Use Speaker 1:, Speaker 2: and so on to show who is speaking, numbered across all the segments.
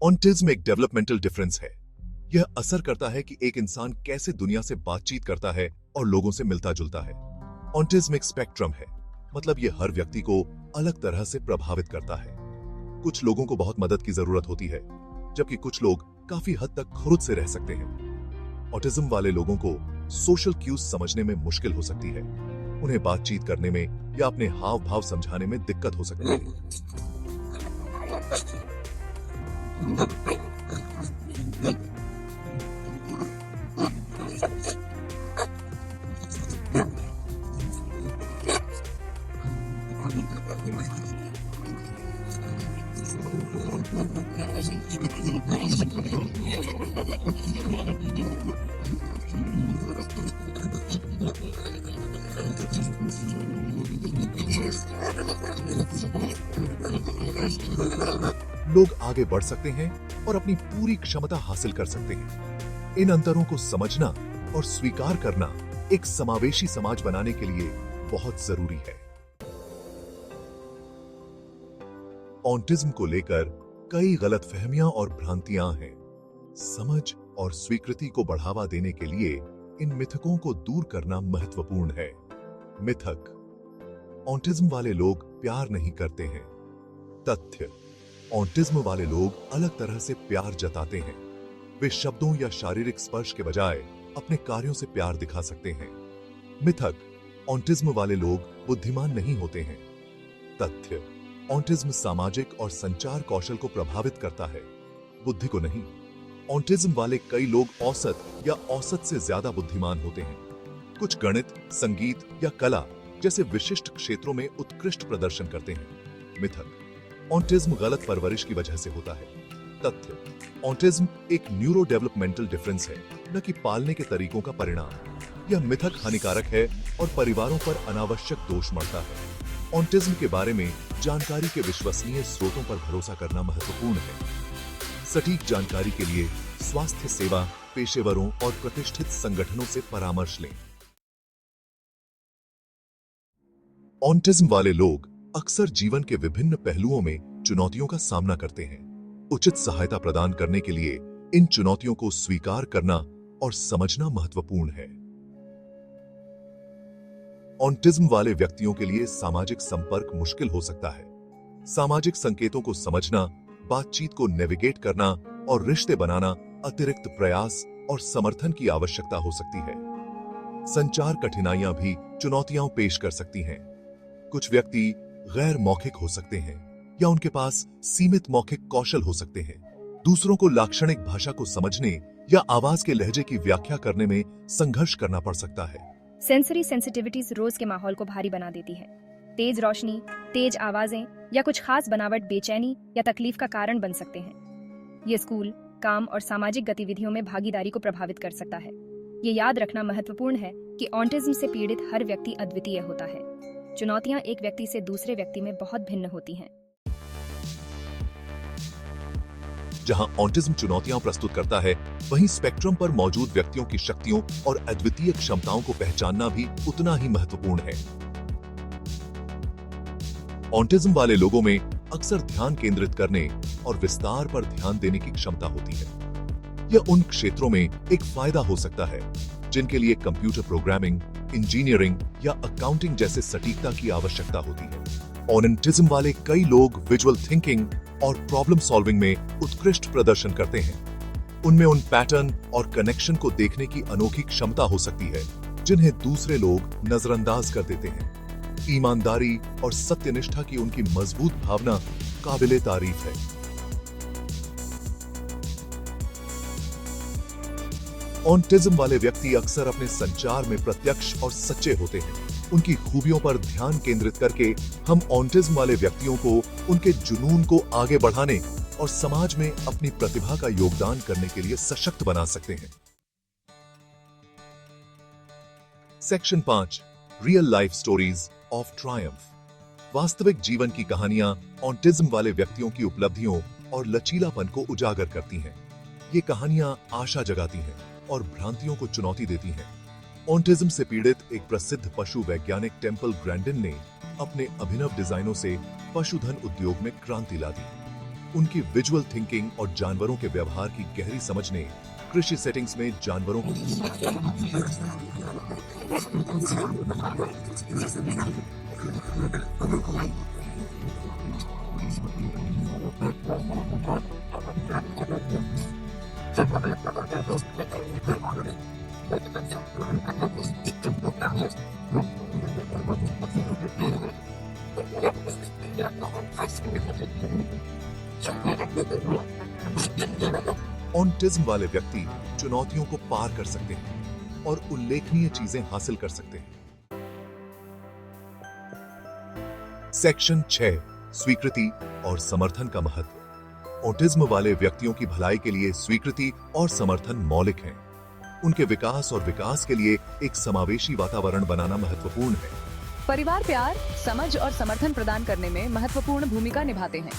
Speaker 1: Autism एक developmental difference है। यह असर करता है कि एक इंसान कैसे दुनिया से बातचीत करता है और लोगों से मिलता जुलता है। ऑटिज्म एक स्पेक्ट्रम है, मतलब यह हर व्यक्ति को अलग तरह से प्रभावित करता है। कुछ लोगों को बहुत मदद की जरूरत होती है, जबकि कुछ लोग काफी हद तक खुद से रह सकते हैं। ऑटिज्म वाले लोगों को सोशल क्यूज समझने में मुश्किल हो सकती है। उन्हें बातचीत करने में या अपने हाव भाव समझाने में दिक्कत हो सकती है। लोग आगे बढ़ सकते हैं और अपनी पूरी क्षमता हासिल कर सकते हैं। इन अंतरों को समझना और स्वीकार करना एक समावेशी समाज बनाने के लिए बहुत जरूरी है। ऑटिज्म को लेकर कई गलतफहमियां और भ्रांतियां हैं। समझ और स्वीकृति को बढ़ावा देने के लिए इन मिथकों को दूर करना महत्वपूर्ण है। मिथक: ऑटिज्म वाले लोग प्यार नहीं करते हैं। तथ्य: ऑटिज्म वाले लोग अलग तरह से प्यार जताते हैं। वे शब्दों या शारीरिक स्पर्श के बजाय अपने कार्यों से प्यार दिखा सकते हैं। मिथक: ऑटिज्म वाले लोग बुद्धिमान नहीं होते हैं। तथ्य: ऑटिज्म सामाजिक और संचार कौशल को प्रभावित करता है, बुद्धि को नहीं। ऑटिज्म वाले कई लोग औसत या औसत से ज्यादा बुद्धिमान होते हैं। कुछ गणित, संगीत या कला जैसे विशिष्ट क्षेत्रों में उत्कृष्ट प्रदर्शन करते हैं। मिथक: ऑटिज्म गलत परवरिश की वजह से होता है। तथ्य: ऑटिज्म एक न्यूरो डेवलपमेंटल डिफरेंस है, न कि पालने के तरीकों का परिणाम। यह मिथक हानिकारक है और परिवारों पर अनावश्यक दोष मढ़ता है। ऑटिज्म के बारे में जानकारी के विश्वसनीय स्रोतों पर भरोसा करना महत्वपूर्ण है। सटीक जानकारी के लिए स्वास्थ्य सेवा पेशेवरों और प्रतिष्ठित संगठनों से परामर्श लें। ऑटिज्म वाले लोग अक्सर जीवन के विभिन्न पहलुओं में चुनौतियों का सामना करते हैं। उचित सहायता प्रदान करने के लिए इन चुनौतियों को स्वीकार करना और समझना महत्वपूर्ण है। ऑटिज्म वाले व्यक्तियों के लिए सामाजिक संपर्क मुश्किल हो सकता है। सामाजिक संकेतों को समझना, बातचीत को नेविगेट करना और रिश्ते बनाना अतिरिक्त प्रयास और समर्थन की आवश्यकता हो सकती है। संचार कठिनाइयां भी चुनौतियां पेश कर सकती हैं। कुछ व्यक्ति गैर मौखिक हो सकते हैं या उनके पास सीमित मौखिक कौशल हो सकते हैं। दूसरों को लाक्षणिक भाषा को समझने या आवाज के लहजे की व्याख्या करने में संघर्ष करना पड़ सकता है।
Speaker 2: सेंसरी सेंसिटिविटीज रोज के माहौल को भारी बना देती है। तेज रोशनी, तेज आवाजें या कुछ खास बनावट बेचैनी या तकलीफ का कारण बन सकते हैं। ये स्कूल, काम और सामाजिक गतिविधियों में भागीदारी को प्रभावित कर सकता है। ये याद रखना महत्वपूर्ण है कि ऑटिज्म से पीड़ित हर व्यक्ति अद्वितीय होता है। चुनौतियां एक व्यक्ति से दूसरे व्यक्ति में बहुत भिन्न होती हैं।
Speaker 1: जहां ऑटिज्म चुनौतियां प्रस्तुत करता है, वहीं स्पेक्ट्रम पर मौजूद व्यक्तियों की शक्तियों और अद्वितीय क्षमताओं को पहचानना भी उतना ही महत्वपूर्ण है। ऑटिज्म वाले लोगों में अक्सर ध्यान केंद्रित करने और विस्तार पर ध्यान देने की क्षमता होती है। यह उन क्षेत्रों में एक फायदा हो सकता है जिनके लिए कंप्यूटर प्रोग्रामिंग, इंजीनियरिंग या अकाउंटिंग जैसे सटीकता की आवश्यकता होती है। ऑटिज्म वाले कई लोग विजुअल थिंकिंग और प्रॉब्लम सॉल्विंग में उत्कृष्ट प्रदर्शन करते हैं। उनमें उन पैटर्न और कनेक्शन को देखने की अनोखी क्षमता हो सकती है जिन्हें दूसरे लोग नजरअंदाज कर देते हैं। ईमानदारी और सत्यनिष्ठा की उनकी मजबूत भावना काबिले तारीफ है। ऑटिज्म वाले व्यक्ति अक्सर अपने संचार में प्रत्यक्ष और सच्चे होते हैं। उनकी खूबियों पर ध्यान केंद्रित करके हम ऑटिज्म वाले व्यक्तियों को उनके जुनून को आगे बढ़ाने और समाज में अपनी प्रतिभा का योगदान करने के लिए सशक्त बना सकते हैं। Section 5, real life stories of Triumph. वास्तविक जीवन की कहानियां ऑटिज्म वाले व्यक्तियों की उपलब्धियों और लचीलापन को उजागर करती हैं। ये कहानियां आशा जगाती हैं और भ्रांतियों को चुनौती देती हैं। ऑटिज्म से पीड़ित एक प्रसिद्ध पशु वैज्ञानिक टेम्पल ग्रैंडन ने अपने अभिनव डिजाइनों से पशुधन उद्योग में क्रांति ला दी। उनकी विजुअल थिंकिंग और जानवरों के व्यवहार की गहरी समझ ने कृषि सेटिंग्स में जानवरों को ऑटिज्म वाले व्यक्ति चुनौतियों को पार कर सकते हैं और उल्लेखनीय चीजें हासिल कर सकते हैं। सेक्शन 6 स्वीकृति और समर्थन का महत्व। ऑटिज्म वाले व्यक्तियों की भलाई के लिए स्वीकृति और समर्थन मौलिक हैं। उनके विकास और विकास के लिए एक समावेशी वातावरण बनाना महत्वपूर्ण है।
Speaker 3: परिवार प्यार, समझ और समर्थन प्रदान करने में महत्वपूर्ण भूमिका निभाते हैं।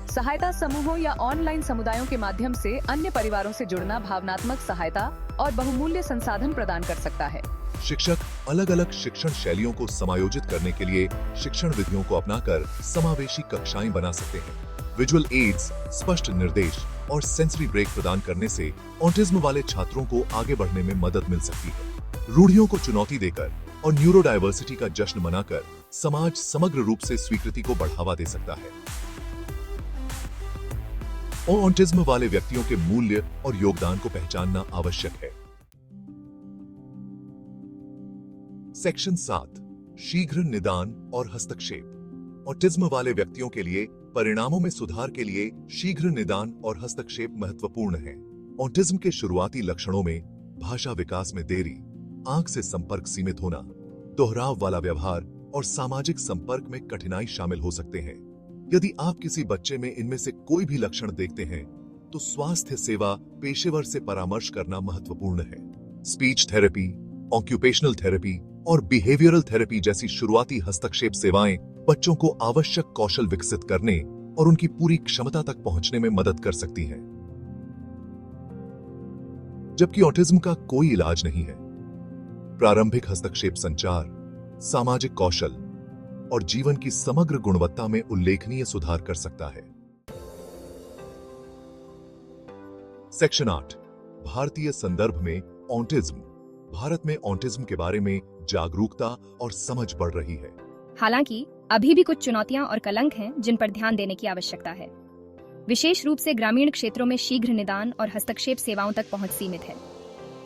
Speaker 3: सहायता समूहों या ऑनलाइन समुदायों के माध्यम से अन्य परिवारों से जुड़ना भावनात्मक सहायता और बहुमूल्य संसाधन प्रदान कर सकता है।
Speaker 1: शिक्षक अलग अलग शिक्षण शैलियों को समायोजित करने के लिए शिक्षण विधियों को अपनाकर समावेशी कक्षाएं बना सकते हैं। विजुअल एड्स, स्पष्ट निर्देश और सेंसरी ब्रेक प्रदान करने से ऑटिज्म वाले छात्रों को आगे बढ़ने में मदद मिल सकती है। रूढ़ियों को चुनौती देकर और न्यूरोडाइवर्सिटी का जश्न मनाकर समाज समग्र रूप से स्वीकृति को बढ़ावा दे सकता है और ऑटिज्म वाले व्यक्तियों के मूल्य और योगदान को पहचानना आवश्यक है। सेक्शन 7 शीघ्र निदान और हस्तक्षेप। ऑटिज्म वाले व्यक्तियों के लिए परिणामों में सुधार के लिए शीघ्र निदान और हस्तक्षेप महत्वपूर्ण है। ऑटिज्म के शुरुआती लक्षणों में भाषा विकास में देरी, आंख से संपर्क सीमित होना, दोहराव वाला व्यवहार और सामाजिक संपर्क में कठिनाई शामिल हो सकते हैं। यदि आप किसी बच्चे में इनमें से कोई भी लक्षण देखते हैं तो स्वास्थ्य सेवा पेशेवर से परामर्श करना महत्वपूर्ण है। स्पीच थेरेपी, ऑक्यूपेशनल थेरेपी और बिहेवियरल थेरेपी जैसी शुरुआती हस्तक्षेप सेवाएं बच्चों को आवश्यक कौशल विकसित करने और उनकी पूरी क्षमता तक पहुंचने में मदद कर सकती हैं। जबकि ऑटिज्म का कोई इलाज नहीं है। प्रारंभिक हस्तक्षेप संचार, सामाजिक कौशल और जीवन की समग्र गुणवत्ता में उल्लेखनीय सुधार कर सकता है। सेक्शन 8 भारतीय संदर्भ में ऑटिज्म। भारत में ऑटिज्म के बारे में जागरूकता और समझ बढ़ रही है।
Speaker 2: हालांकि अभी भी कुछ चुनौतियां और कलंक हैं जिन पर ध्यान देने की आवश्यकता है। विशेष रूप से ग्रामीण क्षेत्रों में शीघ्र निदान और हस्तक्षेप सेवाओं तक पहुंच सीमित है।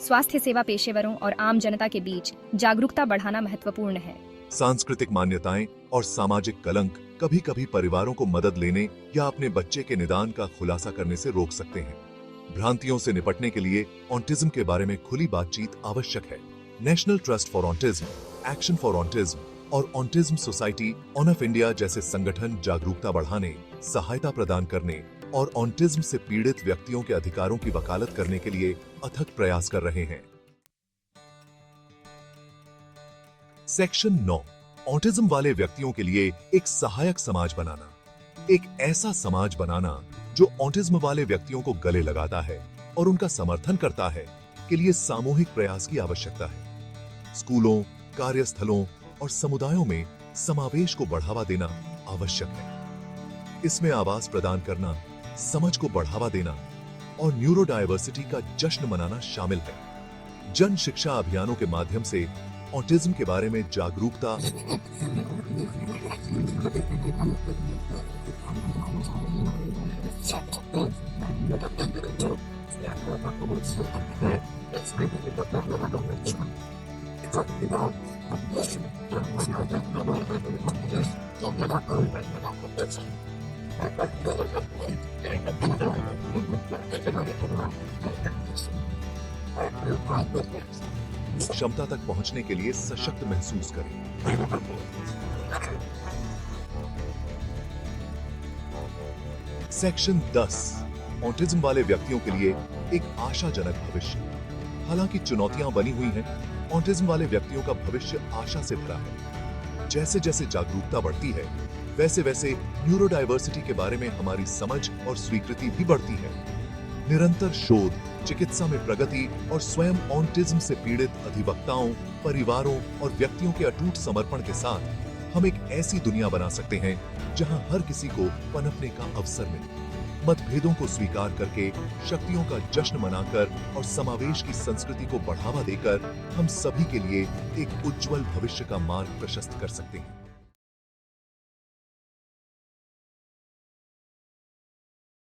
Speaker 2: स्वास्थ्य सेवा पेशेवरों और आम जनता के बीच जागरूकता बढ़ाना महत्वपूर्ण है।
Speaker 1: सांस्कृतिक मान्यताएं और सामाजिक कलंक कभी कभी परिवारों को मदद लेने या अपने बच्चे के निदान का खुलासा करने से रोक सकते हैं। भ्रांतियों से निपटने के लिए ऑटिज्म के बारे में खुली बातचीत आवश्यक है। National trust for autism, action for autism और ऑटिज्म सोसाइटी ऑफ इंडिया जैसे संगठन जागरूकता बढ़ाने, सहायता प्रदान करने और ऑटिज्म से पीड़ित व्यक्तियों के अधिकारों की वकालत करने के लिए अथक प्रयास कर रहे हैं। सेक्शन 9 ऑटिज्म वाले व्यक्तियों के लिए एक सहायक समाज बनाना। एक ऐसा समाज बनाना जो ऑटिज्म वाले व्यक्तियों को गले लगाता है और उनका समर्थन करता है के लिए सामूहिक प्रयास की आवश्यकता है। स्कूलों, कार्यस्थलों और समुदायों में समावेश को बढ़ावा देना आवश्यक है। इसमें आवाज प्रदान करना, समझ को बढ़ावा देना और न्यूरोडाइवर्सिटी का जश्न मनाना शामिल है। जन शिक्षा अभियानों के माध्यम से ऑटिज्म के बारे में जागरूकता क्षमता तक पहुंचने के लिए सशक्त महसूस करें। सेक्शन 10 ऑटिज्म वाले व्यक्तियों के लिए एक आशाजनक भविष्य। हालांकि चुनौतियां बनी हुई हैं, ऑटिज्म वाले व्यक्तियों का भविष्य आशा से भरा है। जैसे जैसे जागरूकता बढ़ती है, वैसे वैसे न्यूरोडाइवर्सिटी के बारे में हमारी समझ और स्वीकृति भी बढ़ती है। निरंतर शोध, चिकित्सा में प्रगति और स्वयं ऑटिज्म से पीड़ित अधिवक्ताओं, परिवारों और व्यक्तियों के अटूट समर्पण के साथ हम एक ऐसी दुनिया बना सकते हैं जहां हर किसी को पनपने का अवसर मिले। मतभेदों को स्वीकार करके, शक्तियों का जश्न मनाकर और समावेश की संस्कृति को बढ़ावा देकर हम सभी के लिए एक उज्जवल भविष्य का मार्ग प्रशस्त कर सकते हैं।